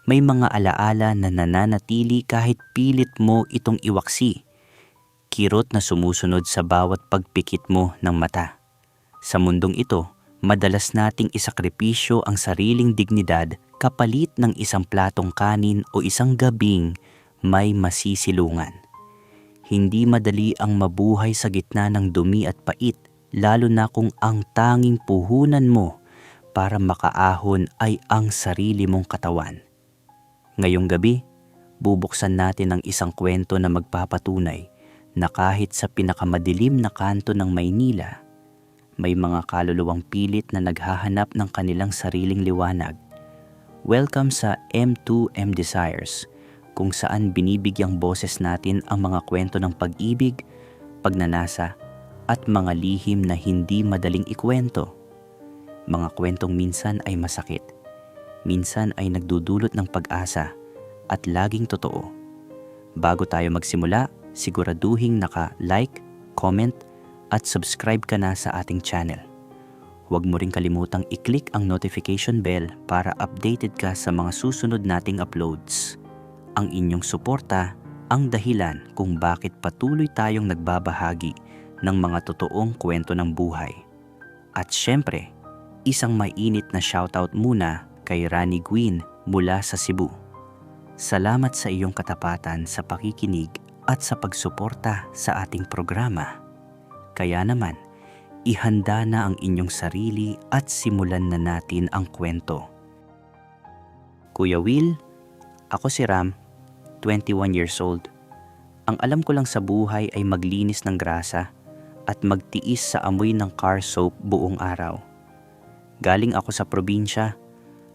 may mga alaala na nananatili kahit pilit mo itong iwaksi. Kirot na sumusunod sa bawat pagpikit mo ng mata. Sa mundong ito, madalas nating isakripisyo ang sariling dignidad kapalit ng isang platong kanin o isang gabing may masisilungan. Hindi madali ang mabuhay sa gitna ng dumi at pait, lalo na kung ang tanging puhunan mo para makaahon ay ang sarili mong katawan. Ngayong gabi, bubuksan natin ang isang kwento na magpapatunay na kahit sa pinakamadilim na kanto ng Maynila, may mga kaluluwang pilit na naghahanap ng kanilang sariling liwanag. Welcome sa M2M Desires, kung saan binibigyang boses natin ang mga kwento ng pag-ibig, pagnanasa, at mga lihim na hindi madaling ikwento. Mga kwentong minsan ay masakit, minsan ay nagdudulot ng pag-asa, at laging totoo. Bago tayo magsimula, siguraduhing naka-like, comment, at subscribe ka na sa ating channel. Huwag mo rin kalimutang i-click ang notification bell para updated ka sa mga susunod nating uploads. Ang inyong suporta ang dahilan kung bakit patuloy tayong nagbabahagi ng mga totoong kwento ng buhay. At syempre, isang mainit na shoutout muna kay Rani Gwyn mula sa Cebu. Salamat sa iyong katapatan sa pakikinig at sa pagsuporta sa ating programa. Kaya naman, ihanda na ang inyong sarili at simulan na natin ang kwento. Kuya Will, ako si Ram, 21 years old. Ang alam ko lang sa buhay ay maglinis ng grasa at magtiis sa amoy ng car soap buong araw. Galing ako sa probinsya,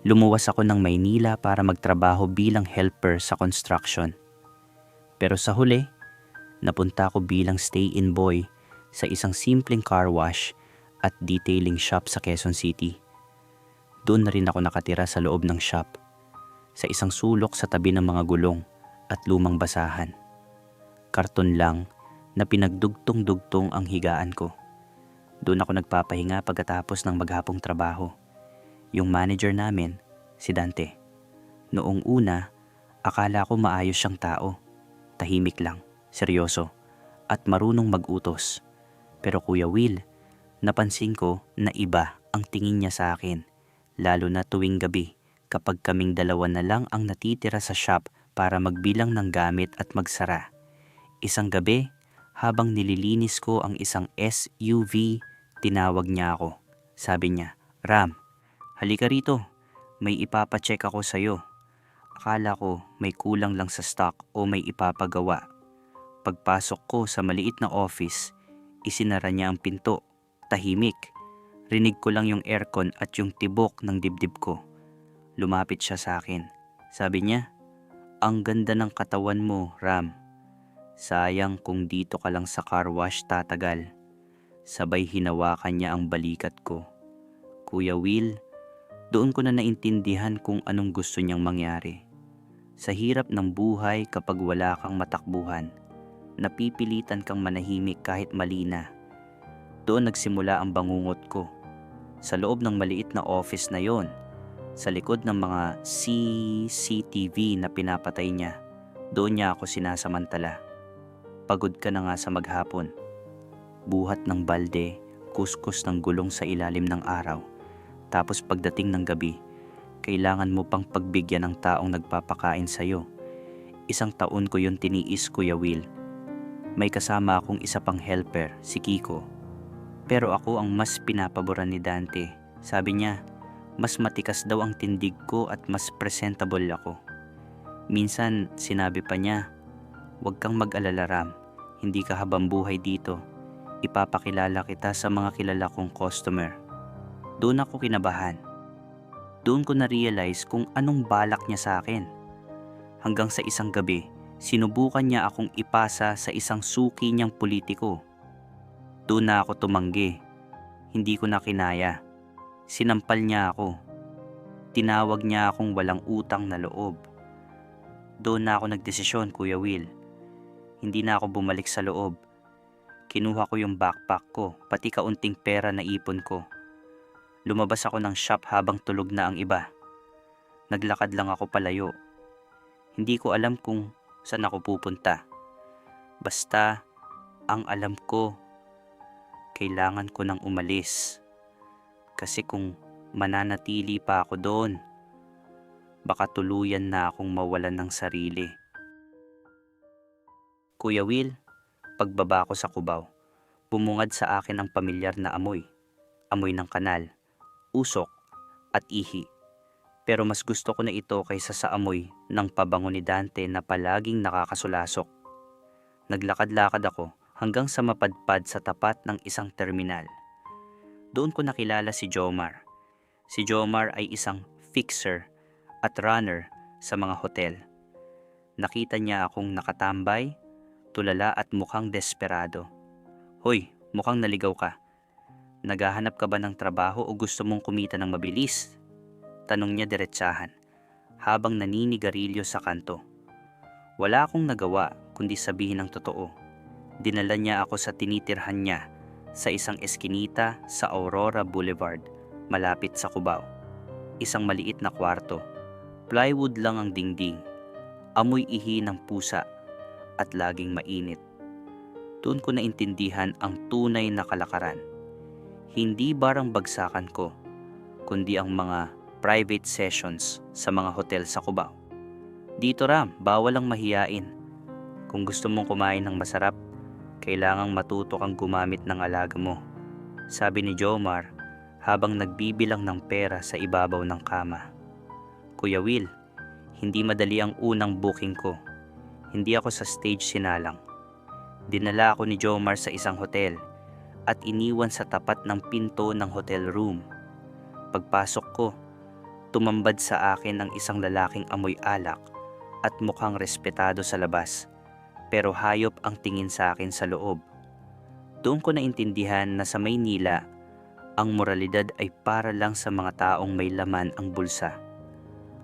lumuwas ako ng Maynila para magtrabaho bilang helper sa construction. Pero sa huli, napunta ako bilang stay-in boy sa isang simpleng car wash at detailing shop sa Quezon City. Doon na rin ako nakatira sa loob ng shop, sa isang sulok sa tabi ng mga gulong at lumang basahan. Karton lang na pinagdugtong-dugtong ang higaan ko. Doon ako nagpapahinga pagkatapos ng maghapong trabaho. Yung manager namin, si Dante. Noong una, akala ko maayos siyang tao. Tahimik lang, seryoso, at marunong mag-utos. Pero Kuya Will, napansin ko na iba ang tingin niya sa akin, lalo na tuwing gabi kapag kaming dalawa na lang ang natitira sa shop para magbilang ng gamit at magsara. Isang gabi, habang nililinis ko ang isang SUV, tinawag niya ako. Sabi niya, "Ram, halika rito, may ipapacheck ako sa'yo." Akala ko may kulang lang sa stock o may ipapagawa. Pagpasok ko sa maliit na office, isinara niya ang pinto. Tahimik. Rinig ko lang yung aircon at yung tibok ng dibdib ko. Lumapit siya sa akin. Sabi niya, "Ang ganda ng katawan mo, Ram. Sayang kung dito ka lang sa car wash tatagal." Sabay hinawakan niya ang balikat ko. Kuya Will, doon ko na naintindihan kung anong gusto niyang mangyari. Sa hirap ng buhay kapag wala kang matakbuhan, napipilitan kang manahimik kahit mali na. Doon nagsimula ang bangungot ko. Sa loob ng maliit na office na yon, sa likod ng mga CCTV na pinapatay niya, doon niya ako sinasamantala. Pagod ka na nga sa maghapon. Buhat ng balde, kuskus ng gulong sa ilalim ng araw. Tapos pagdating ng gabi, kailangan mo pang pagbigyan ng taong nagpapakain sa'yo. 1 taon ko yun tiniis, Kuya Will. May kasama akong isa pang helper, si Kiko. Pero ako ang mas pinapaboran ni Dante. Sabi niya, mas matikas daw ang tindig ko at mas presentable ako. Minsan, sinabi pa niya, "Huwag kang mag-alala, Ram. Hindi ka habang buhay dito. Ipapakilala kita sa mga kilala kong customer." Doon ako kinabahan. Doon ko na-realize kung anong balak niya sa akin. Hanggang sa isang gabi, sinubukan niya akong ipasa sa isang suki niyang politiko. Doon na ako tumanggi. Hindi ko na kinaya. Sinampal niya ako. Tinawag niya akong walang utang na loob. Doon na ako nagdesisyon, Kuya Will. Hindi na ako bumalik sa loob. Kinuha ko yung backpack ko, pati kaunting pera na ipon ko. Lumabas ako ng shop habang tulog na ang iba. Naglakad lang ako palayo. Hindi ko alam kung saan ako pupunta. Basta, ang alam ko, kailangan ko nang umalis. Kasi kung mananatili pa ako doon, baka tuluyan na akong mawalan ng sarili. Kuya Will, pagbaba ko sa Cubao, bumungad sa akin ang pamilyar na amoy. Amoy ng kanal, usok, at ihi. Pero mas gusto ko na ito kaysa sa amoy ng pabango ni Dante na palaging nakakasulasok. Naglakad-lakad ako hanggang sa mapadpad sa tapat ng isang terminal. Doon ko nakilala si Jomar. Si Jomar ay isang fixer at runner sa mga hotel. Nakita niya akong nakatambay, tulala at mukhang desperado. "Hoy, mukhang naligaw ka. Naghahanap ka ba ng trabaho o gusto mong kumita ng mabilis?" Tanong niya diretsahan, habang naninigarilyo sa kanto. Wala akong nagawa kundi sabihin ang totoo. Dinala niya ako sa tinitirhan niya sa isang eskinita sa Aurora Boulevard, malapit sa Cubao. Isang maliit na kwarto. Plywood lang ang dingding. Amoy ihi ng pusa at laging mainit. Doon ko naintindihan ang tunay na kalakaran. Hindi barang bagsakan ko, kundi ang mga private sessions sa mga hotel sa Cubao. "Dito Ram, bawal ang mahiyain. Kung gusto mong kumain ng masarap, kailangang matuto kang gumamit ng alaga mo," sabi ni Jomar habang nagbibilang ng pera sa ibabaw ng kama. Kuya Will, hindi madali ang unang booking ko. Hindi ako sa stage sinalang. Dinala ako ni Jomar sa isang hotel at iniwan sa tapat ng pinto ng hotel room. Pagpasok ko, tumambad sa akin ang isang lalaking amoy alak at mukhang respetado sa labas, pero hayop ang tingin sa akin sa loob. Doon ko naintindihan na sa Maynila, ang moralidad ay para lang sa mga taong may laman ang bulsa.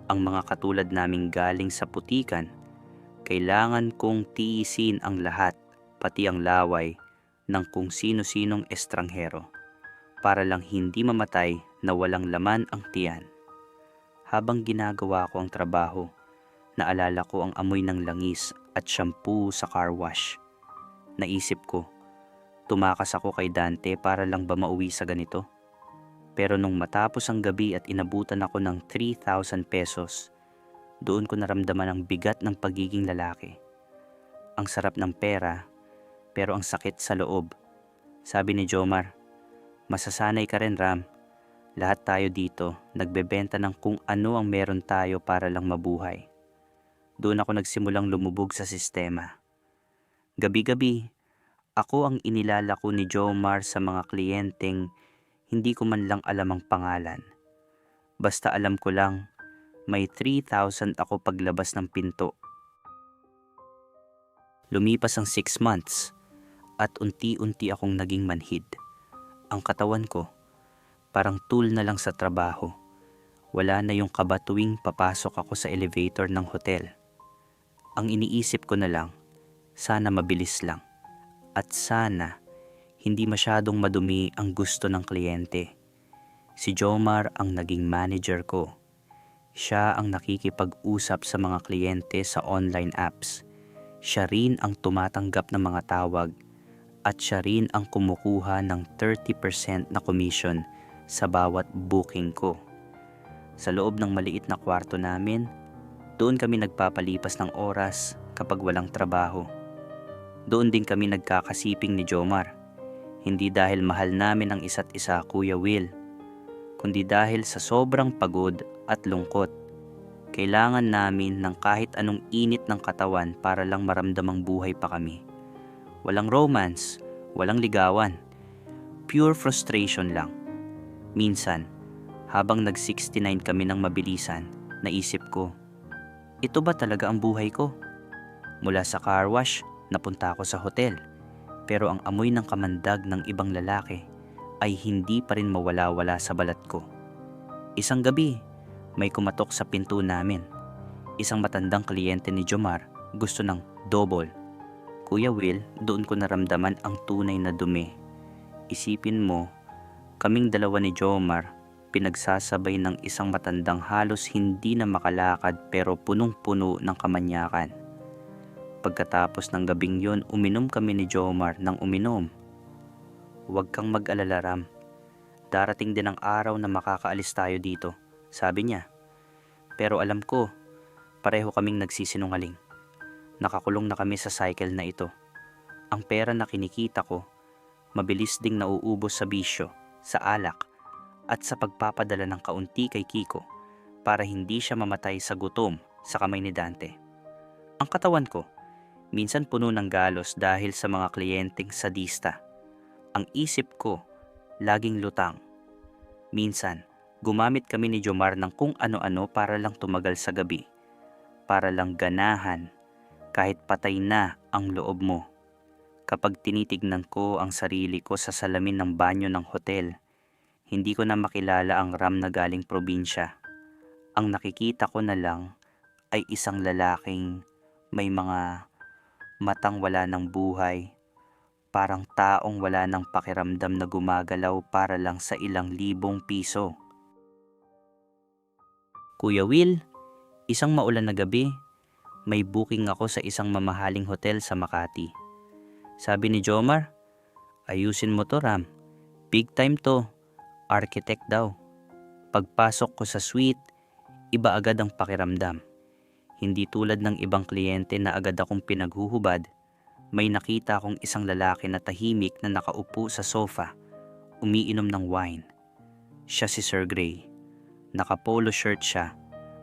Ang mga katulad naming galing sa putikan, kailangan kong tiisin ang lahat, pati ang laway ng kung sino-sinong estranghero, para lang hindi mamatay na walang laman ang tiyan. Habang ginagawa ko ang trabaho, naalala ko ang amoy ng langis at shampoo sa car wash. Naisip ko, tumakas ako kay Dante para lang ba mauwi sa ganito? Pero nung matapos ang gabi at inabutan ako ng 3,000 pesos, doon ko naramdaman ang bigat ng pagiging lalaki. Ang sarap ng pera, pero ang sakit sa loob. Sabi ni Jomar, "Masasanay ka rin Ram. Lahat tayo dito nagbebenta ng kung ano ang meron tayo para lang mabuhay." Doon ako nagsimulang lumubog sa sistema. Gabi-gabi, ako ang inilalako ni Jomar sa mga kliyenteng hindi ko man lang alam ang pangalan. Basta alam ko lang, may 3,000 ako paglabas ng pinto. Lumipas ang 6 months at unti-unti akong naging manhid. Ang katawan ko, parang tool na lang sa trabaho. Wala na yung kaba tuwing papasok ako sa elevator ng hotel. Ang iniisip ko na lang, sana mabilis lang. At sana, hindi masyadong madumi ang gusto ng kliyente. Si Jomar ang naging manager ko. Siya ang nakikipag-usap sa mga kliyente sa online apps. Siya rin ang tumatanggap ng mga tawag at siya rin ang kumukuha ng 30% na commission sa bawat booking ko. Sa loob ng maliit na kwarto namin, doon kami nagpapalipas ng oras kapag walang trabaho. Doon din kami nagkakasiping ni Jomar. Hindi dahil mahal namin ang isa't isa, Kuya Will, kundi dahil sa sobrang pagod at lungkot. Kailangan namin ng kahit anong init ng katawan para lang maramdamang buhay pa kami. Walang romance, walang ligawan. Pure frustration lang. Minsan, habang nag-69 kami ng mabilisan, naisip ko, ito ba talaga ang buhay ko? Mula sa car wash, napunta ako sa hotel. Pero ang amoy ng kamandag ng ibang lalaki ay hindi pa rin mawala-wala sa balat ko. Isang gabi, may kumatok sa pinto namin. Isang matandang kliyente ni Jomar gusto ng double. Kuya Will, doon ko naramdaman ang tunay na dumi. Isipin mo, kaming dalawa ni Jomar, pinagsasabay ng isang matandang halos hindi na makalakad pero punong-puno ng kamanyakan. Pagkatapos ng gabing yun, uminom kami ni Jomar ng uminom. "Huwag kang mag-alala, Ram. Darating din ang araw na makakaalis tayo dito," sabi niya. Pero alam ko, pareho kaming nagsisinungaling. Nakakulong na kami sa cycle na ito. Ang pera na kinikita ko, mabilis ding nauubos sa bisyo, sa alak, at sa pagpapadala ng kaunti kay Kiko para hindi siya mamatay sa gutom sa kamay ni Dante. Ang katawan ko, minsan puno ng galos dahil sa mga kliyenteng sadista. Ang isip ko, laging lutang. Minsan, gumamit kami ni Jomar ng kung ano-ano para lang tumagal sa gabi. Para lang ganahan, kahit patay na ang loob mo. Kapag tinitignan ko ang sarili ko sa salamin ng banyo ng hotel, hindi ko na makilala ang Ram na galing probinsya. Ang nakikita ko na lang ay isang lalaking may mga matang wala ng buhay, parang taong wala ng pakiramdam na gumagalaw para lang sa ilang libong piso. "Kuya Will, isang maulan na gabi, may booking ako sa isang mamahaling hotel sa Makati," sabi ni Jomar. "Ayusin mo to, Ram. Big time to. Architect daw." Pagpasok ko sa suite, iba agad ang pakiramdam. Hindi tulad ng ibang kliyente na agad akong pinaghuhubad, may nakita akong isang lalaki na tahimik na nakaupo sa sofa, umiinom ng wine. Siya si Sir Gray. Naka-polo shirt siya,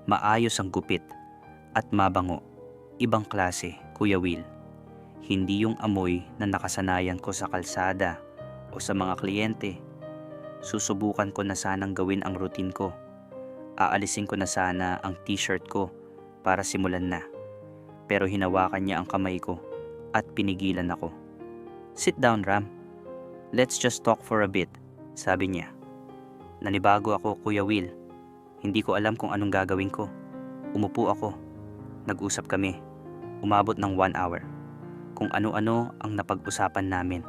maayos ang gupit, at mabango. Ibang klase, Kuya Will. Hindi yung amoy na nakasanayan ko sa kalsada o sa mga kliyente. Susubukan ko na sanang gawin ang routine ko. Aalisin ko na sana ang t-shirt ko para simulan na. Pero hinawakan niya ang kamay ko at pinigilan ako. "Sit down, Ram. Let's just talk for a bit," sabi niya. Nanibago ako, Kuya Will. Hindi ko alam kung anong gagawin ko. Umupo ako. Nag-usap kami. Umabot ng 1 hour. Kung ano-ano ang napag-usapan namin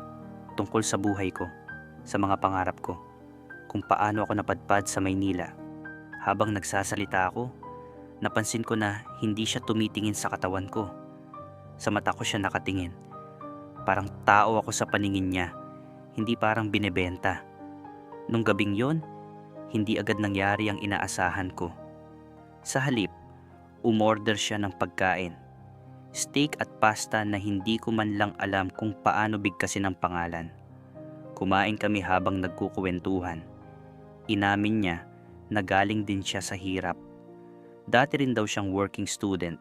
tungkol sa buhay ko, sa mga pangarap ko, kung paano ako napadpad sa Maynila. Habang nagsasalita ako, napansin ko na hindi siya tumitingin sa katawan ko. Sa mata ko siya nakatingin. Parang tao ako sa paningin niya, hindi parang binebenta. Nung gabing yon, hindi agad nangyari ang inaasahan ko. Sa halip, umorder siya ng pagkain. Steak at pasta na hindi ko man lang alam kung paano bigkasin ang pangalan. Kumain kami habang nagkukuwentuhan. Inamin niya na galing din siya sa hirap. Dati rin daw siyang working student,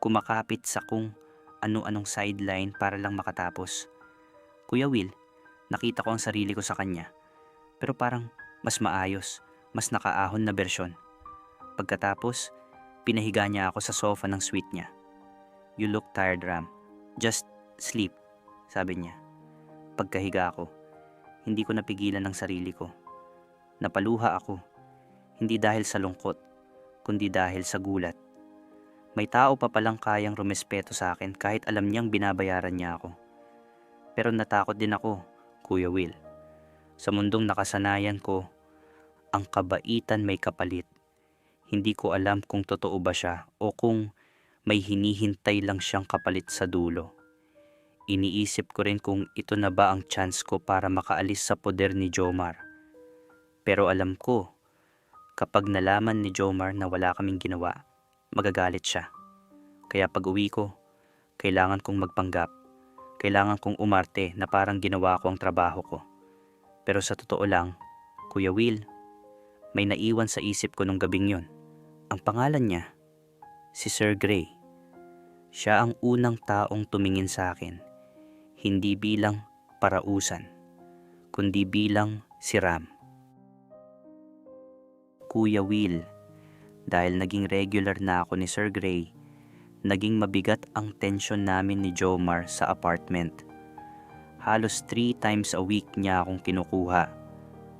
kumakapit sa kung ano-anong sideline para lang makatapos. Kuya Will, nakita ko ang sarili ko sa kanya, pero parang mas maayos, mas nakaahon na bersyon. Pagkatapos, pinahiga niya ako sa sofa ng suite niya. "You look tired, Ram. Just sleep," sabi niya. Pagkahiga ko, hindi ko napigilan ang sarili ko. Napaluha ako, hindi dahil sa lungkot, kundi dahil sa gulat. May tao pa palang kayang rumespeto sa akin kahit alam niyang binabayaran niya ako. Pero natakot din ako, Kuya Will. Sa mundong nakasanayan ko, ang kabaitan may kapalit. Hindi ko alam kung totoo ba siya o kung may hinihintay lang siyang kapalit sa dulo. Iniisip ko rin kung ito na ba ang chance ko para makaalis sa poder ni Jomar. Pero alam ko, kapag nalaman ni Jomar na wala kaming ginawa, magagalit siya. Kaya pag uwi ko, kailangan kong magpanggap. Kailangan kong umarte na parang ginawa ko ang trabaho ko. Pero sa totoo lang, Kuya Will, may naiwan sa isip ko nung gabing yon. Ang pangalan niya, si Sir Gray. Siya ang unang taong tumingin sa akin, hindi bilang parausan, kundi bilang si Ram. Kuya Will, dahil naging regular na ako ni Sir Gray, naging mabigat ang tensyon namin ni Jomar sa apartment. Halos 3 times a week niya akong kinukuha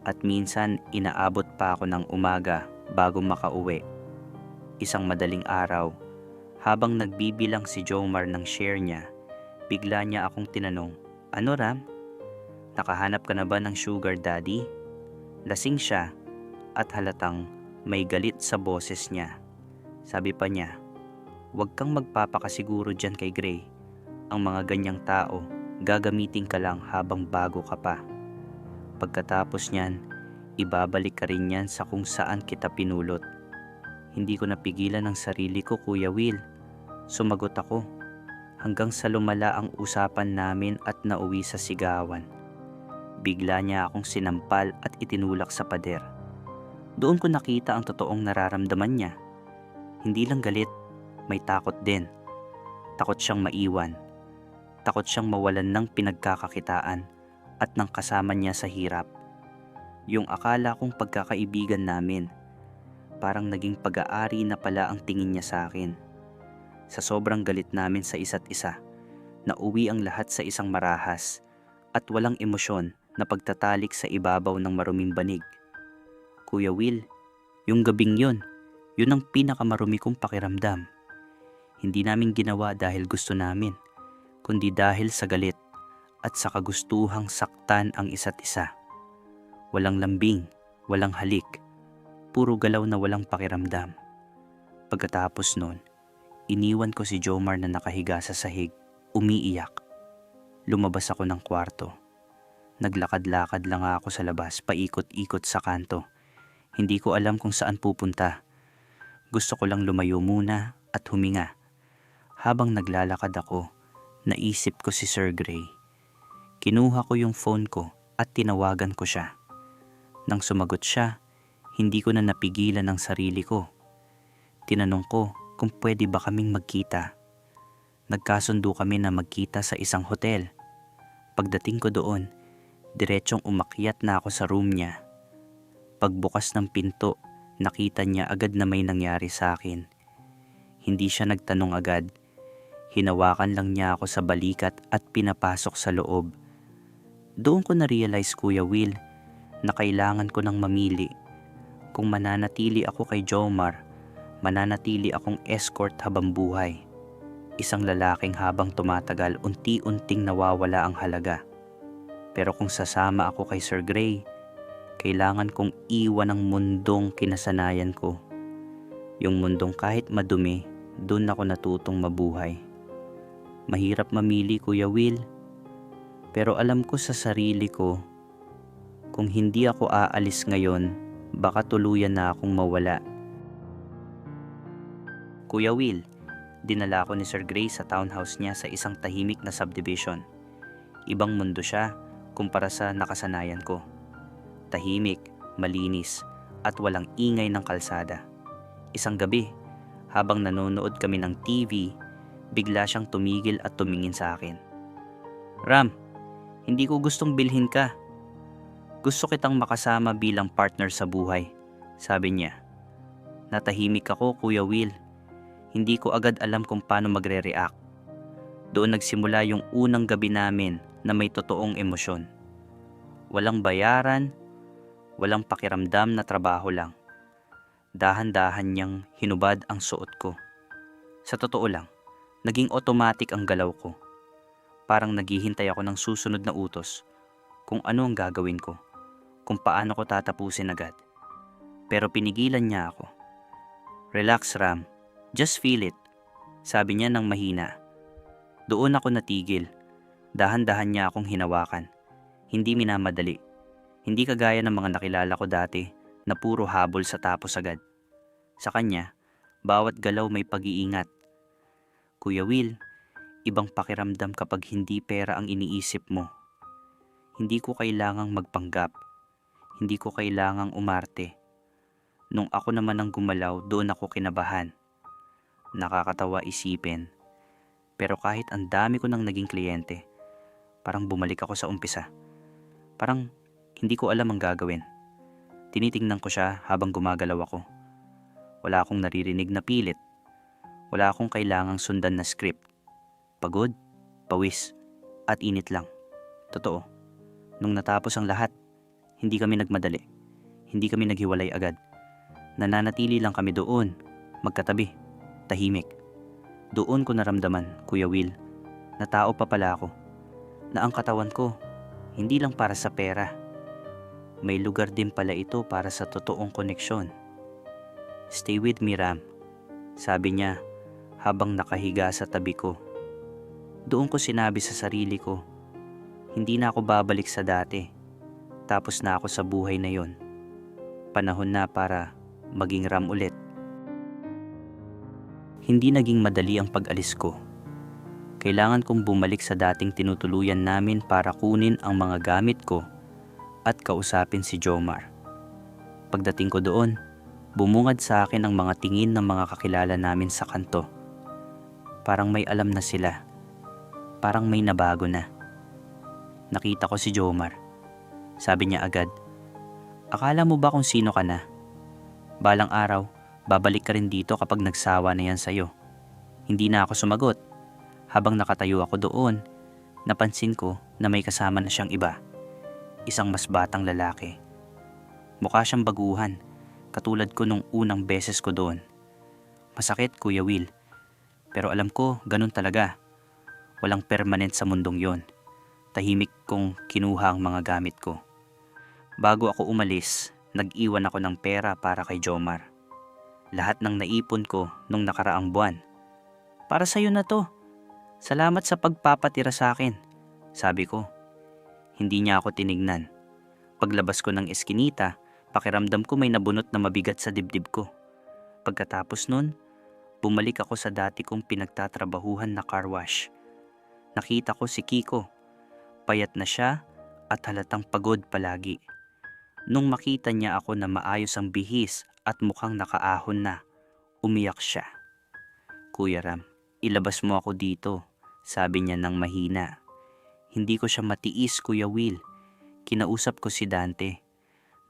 at minsan inaabot pa ako ng umaga bago makauwi. Isang madaling araw, habang nagbibilang si Jomar ng share niya, bigla niya akong tinanong, "Ano, Ram? Nakahanap ka na ba ng sugar daddy?" Lasing siya, at halatang may galit sa boses niya. Sabi pa niya, "Huwag kang magpapakasiguro dyan kay Gray. Ang mga ganyang tao, gagamitin ka lang habang bago ka pa. Pagkatapos niyan, ibabalik ka rin yan sa kung saan kita pinulot." Hindi ko napigilan ang sarili ko, Kuya Will. Sumagot ako hanggang sa lumala ang usapan namin at nauwi sa sigawan. Bigla niya akong sinampal at itinulak sa pader. Doon ko nakita ang totoong nararamdaman niya. Hindi lang galit, may takot din. Takot siyang maiwan. Takot siyang mawalan ng pinagkakakitaan at ng kasama niya sa hirap. Yung akala kong pagkakaibigan namin, parang naging pag-aari na pala ang tingin niya sa akin. Sa sobrang galit namin sa isa't isa, nauwi ang lahat sa isang marahas at walang emosyon na pagtatalik sa ibabaw ng maruming banig. Kuya Will, yung gabing yun ang pinakamarumi kong pakiramdam. Hindi namin ginawa dahil gusto namin, kundi dahil sa galit at sa kagustuhang saktan ang isa't isa. Walang lambing, walang halik, puro galaw na walang pakiramdam. Pagkatapos nun, iniwan ko si Jomar na nakahiga sa sahig, umiiyak. Lumabas ako ng kwarto. Naglakad-lakad lang ako sa labas, paikot-ikot sa kanto. Hindi ko alam kung saan pupunta. Gusto ko lang lumayo muna at huminga. Habang naglalakad ako, naisip ko si Sir Gray. Kinuha ko yung phone ko at tinawagan ko siya. Nang sumagot siya, hindi ko na napigilan ang sarili ko. Tinanong ko kung pwede ba kaming magkita. Nagkasundo kami na magkita sa isang hotel. Pagdating ko doon, diretsong umakyat na ako sa room niya. Pagbukas ng pinto, nakita niya agad na may nangyari sa akin. Hindi siya nagtanong agad. Hinawakan lang niya ako sa balikat at pinapasok sa loob. Doon ko na-realize, Kuya Will, na kailangan ko nang mamili. Kung mananatili ako kay Jomar, mananatili akong escort habang buhay. Isang lalaking habang tumatagal, unti-unting nawawala ang halaga. Pero kung sasama ako kay Sir Gray, kailangan kong iwan ang mundong kinasanayan ko. Yung mundong kahit madumi, doon ako natutong mabuhay. Mahirap mamili, Kuya Will. Pero alam ko sa sarili ko, kung hindi ako aalis ngayon, baka tuluyan na akong mawala. Kuya Will, dinala ako ni Sir Gray sa townhouse niya sa isang tahimik na subdivision. Ibang mundo siya kumpara sa nakasanayan ko. Tahimik, malinis, at walang ingay ng kalsada. Isang gabi, habang nanonood kami ng TV, bigla siyang tumigil at tumingin sa akin. "Ram, hindi ko gustong bilhin ka. Gusto kitang makasama bilang partner sa buhay," sabi niya. Natahimik ako, Kuya Will. Hindi ko agad alam kung paano magre-react. Doon nagsimula yung unang gabi namin na may totoong emosyon. Walang bayaran, walang pakiramdam na trabaho lang. Dahan-dahan niyang hinubad ang suot ko. Sa totoo lang, naging automatic ang galaw ko. Parang naghihintay ako ng susunod na utos, kung ano ang gagawin ko, kung paano ko tatapusin agad. Pero pinigilan niya ako. "Relax, Ram. Just feel it," sabi niya nang mahina. Doon ako natigil. Dahan-dahan niya akong hinawakan. Hindi minamadali. Hindi kagaya ng mga nakilala ko dati na puro habol sa tapos agad. Sa kanya, bawat galaw may pag-iingat. Kuya Will, ibang pakiramdam kapag hindi pera ang iniisip mo. Hindi ko kailangang magpanggap. Hindi ko kailangang umarte. Nung ako naman ang gumalaw, doon ako kinabahan. Nakakatawa isipin. Pero kahit ang dami ko nang naging kliyente, parang bumalik ako sa umpisa. Parang hindi ko alam ang gagawin. Tinitingnan ko siya habang gumagalaw ako. Wala akong naririnig na pilit. Wala akong kailangang sundan na script. Pagod, pawis, at init lang. Totoo, nung natapos ang lahat, hindi kami nagmadali. Hindi kami naghiwalay agad. Nananatili lang kami doon, magkatabi, tahimik. Doon ko naramdaman, Kuya Will, na tao pa pala ako. Na ang katawan ko, hindi lang para sa pera. may lugar din pala ito para sa totoong koneksyon. Stay with me, Ram, sabi niya habang nakahiga sa tabi ko. Doon ko sinabi sa sarili ko, hindi na ako babalik sa dati. Tapos na ako sa buhay na yon. Panahon na para maging Ram ulit. Hindi naging madali ang pag-alis ko. Kailangan kong bumalik sa dating tinutuluyan namin para kunin ang mga gamit ko at kausapin si Jomar. Pagdating ko doon, bumungad sa akin ang mga tingin ng mga kakilala namin sa kanto. Parang may alam na sila. Parang may nabago na. Nakita ko si Jomar. Sabi niya agad, "Akala mo ba kung sino ka na? Balang araw, babalik ka rin dito kapag nagsawa na yan sa'yo." Hindi na ako sumagot. Habang nakatayo ako doon, napansin ko na may kasama na siyang iba. Isang mas batang lalaki. Mukha siyang baguhan, katulad ko nung unang beses ko doon. Masakit, Kuya Will. Pero alam ko, ganun talaga. Walang permanent sa mundong yon. Tahimik kong kinuha ang mga gamit ko. Bago ako umalis, nag-iwan ako ng pera para kay Jomar. Lahat ng naipon ko nung nakaraang buwan. "Para sa'yo na to. Salamat sa pagpapatira sa akin," sabi ko. Hindi niya ako tinignan. Paglabas ko ng eskinita, pakiramdam ko may nabunot na mabigat sa dibdib ko. Pagkatapos nun, bumalik ako sa dati kong pinagtatrabahuhan na car wash. Nakita ko si Kiko. Payat na siya at halatang pagod palagi. Nung makita niya ako na maayos ang bihis at mukhang nakaahon na, umiyak siya. "Kuya Ram, ilabas mo ako dito," sabi niya nang mahina. Hindi ko siya matiis, Kuya Will. Kinausap ko si Dante.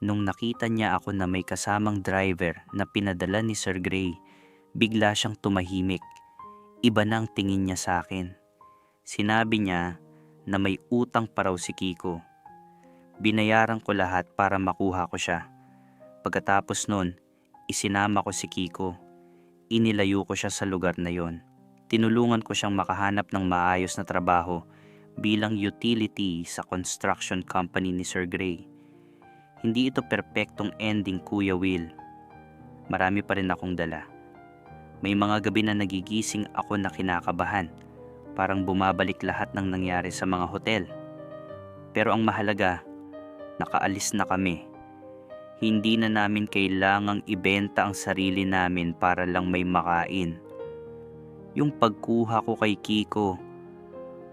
Nung nakita niya ako na may kasamang driver na pinadala ni Sir Gray, bigla siyang tumahimik. Iba na ang tingin niya sa akin. Sinabi niya na may utang pa raw si Kiko. Binayaran ko lahat para makuha ko siya. Pagkatapos nun, isinama ko si Kiko. Inilayo ko siya sa lugar na yon. Tinulungan ko siyang makahanap ng maayos na trabaho bilang utility sa construction company ni Sir Gray. Hindi ito perpektong ending, Kuya Will. Marami pa rin akong dala. May mga gabi na nagigising ako na kinakabahan. Parang bumabalik lahat ng nangyari sa mga hotel. Pero ang mahalaga, nakaalis na kami. Hindi na namin kailangang ibenta ang sarili namin para lang may makain. Yung pagkuha ko kay Kiko,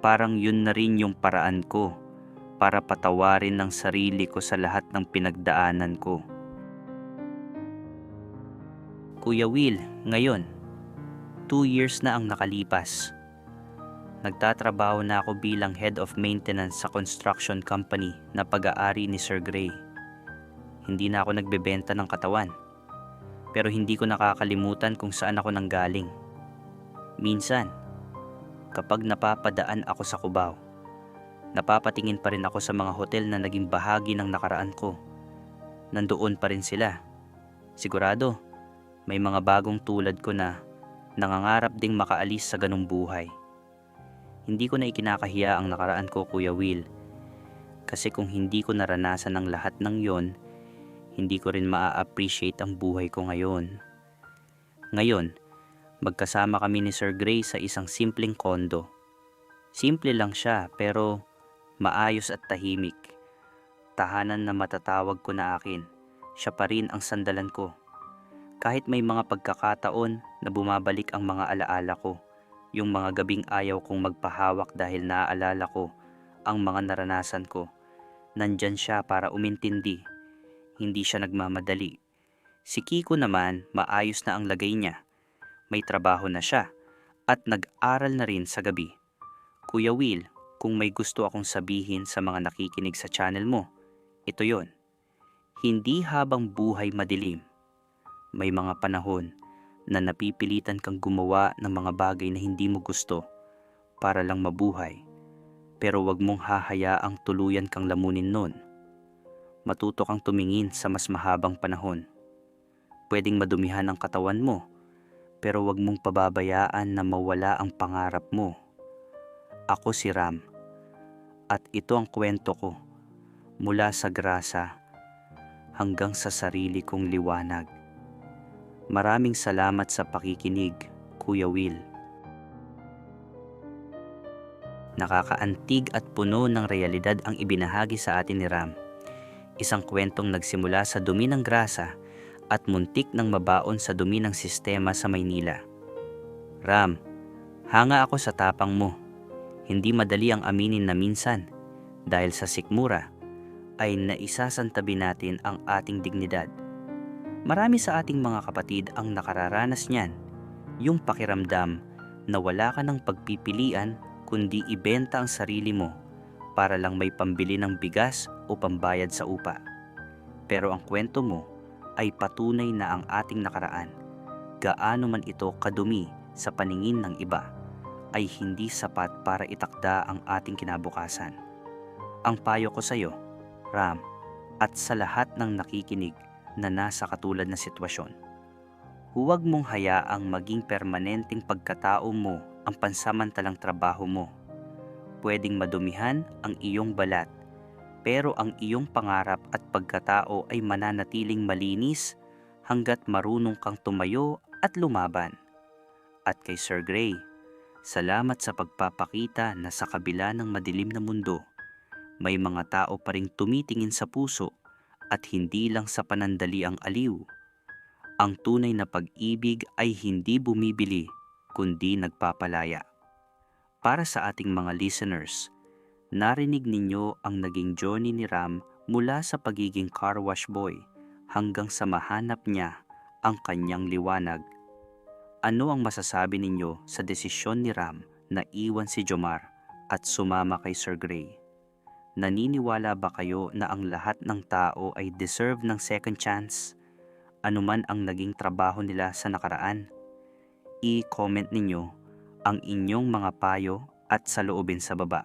parang yun na rin yung paraan ko para patawarin ng sarili ko sa lahat ng pinagdaanan ko. Kuya Will, ngayon, 2 years na ang nakalipas. Nagtatrabaho na ako bilang head of maintenance sa construction company na pag-aari ni Sir Gray. Hindi na ako nagbebenta ng katawan. Pero hindi ko nakakalimutan kung saan ako nanggaling. Minsan, kapag napapadaan ako sa Cubao, napapatingin pa rin ako sa mga hotel na naging bahagi ng nakaraan ko. Nandoon pa rin sila. Sigurado, may mga bagong tulad ko na nangangarap ding makaalis sa ganung buhay. Hindi ko na ikinakahiya ang nakaraan ko, Kuya Will. Kasi kung hindi ko naranasan ang lahat ng yon, hindi ko rin maa-appreciate ang buhay ko ngayon. Ngayon, magkasama kami ni Sir Gray sa isang simpleng kondo. Simple lang siya pero maayos at tahimik. Tahanan na matatawag ko na akin. Siya pa rin ang sandalan ko. Kahit may mga pagkakataon na bumabalik ang mga alaala ko, yung mga gabing ayaw kong magpahawak dahil naaalala ko ang mga naranasan ko, nandyan siya para umintindi. Hindi siya nagmamadali. Si Kiko naman, maayos na ang lagay niya. May trabaho na siya at nag-aral na rin sa gabi. Kuya Will, kung may gusto akong sabihin sa mga nakikinig sa channel mo, ito yon. Hindi habang buhay madilim. May mga panahon na napipilitan kang gumawa ng mga bagay na hindi mo gusto para lang mabuhay. Pero wag mong hahayaang tuluyan kang lamunin nun. Matuto kang tumingin sa mas mahabang panahon. Pwedeng madumihan ang katawan mo, pero wag mong pababayaan na mawala ang pangarap mo. Ako si Ram, at ito ang kwento ko mula sa grasa hanggang sa sarili kong liwanag. Maraming salamat sa pakikinig, Kuya Will. Nakakaantig at puno ng realidad ang ibinahagi sa atin ni Ram. Isang kwentong nagsimula sa dumi ng grasa at muntik ng mabaon sa dumi ng sistema sa Maynila. Ram, hanga ako sa tapang mo. Hindi madali ang aminin na minsan, dahil sa sikmura, ay naisasantabi natin ang ating dignidad. Marami sa ating mga kapatid ang nakararanas niyan, yung pakiramdam na wala ka ng pagpipilian kundi ibenta ang sarili mo para lang may pambili ng bigas o pambayad sa upa. Pero ang kwento mo ay patunay na ang ating nakaraan, gaano man ito kadumi sa paningin ng iba, ay hindi sapat para itakda ang ating kinabukasan. Ang payo ko sa iyo, Ram, at sa lahat ng nakikinig na nasa katulad na sitwasyon, huwag mong hayaang maging permanenteng pagkatao mo ang pansamantalang trabaho mo. Pwedeng madumihan ang iyong balat, pero ang iyong pangarap at pagkatao ay mananatiling malinis hanggat marunong kang tumayo at lumaban. At kay Sir Gray, salamat sa pagpapakita na sa kabila ng madilim na mundo, may mga tao pa ring tumitingin sa puso at hindi lang sa panandali ang aliw. Ang tunay na pag-ibig ay hindi bumibili, kundi nagpapalaya. Para sa ating mga listeners, narinig ninyo ang naging journey ni Ram mula sa pagiging car wash boy hanggang sa mahanap niya ang kanyang liwanag. Ano ang masasabi ninyo sa desisyon ni Ram na iwan si Jomar at sumama kay Sir Gray? Naniniwala ba kayo na ang lahat ng tao ay deserve ng second chance, anuman ang naging trabaho nila sa nakaraan? I-comment ninyo ang inyong mga payo at saloobin sa baba.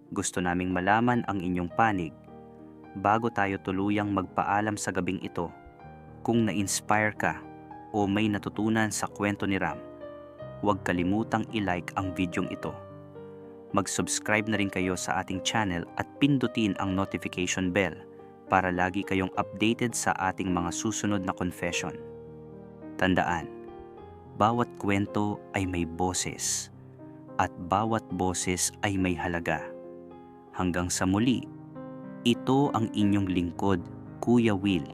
Gusto naming malaman ang inyong panig. Bago tayo tuluyang magpaalam sa gabing ito, kung na-inspire ka o may natutunan sa kwento ni Ram, huwag kalimutang i-like ang videong ito. Mag-subscribe na rin kayo sa ating channel at pindutin ang notification bell para lagi kayong updated sa ating mga susunod na confession. Tandaan, bawat kwento ay may boses at bawat boses ay may halaga. Hanggang sa muli, ito ang inyong lingkod, Kuya Will,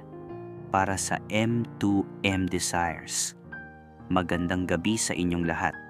para sa M2M Desires. Magandang gabi sa inyong lahat.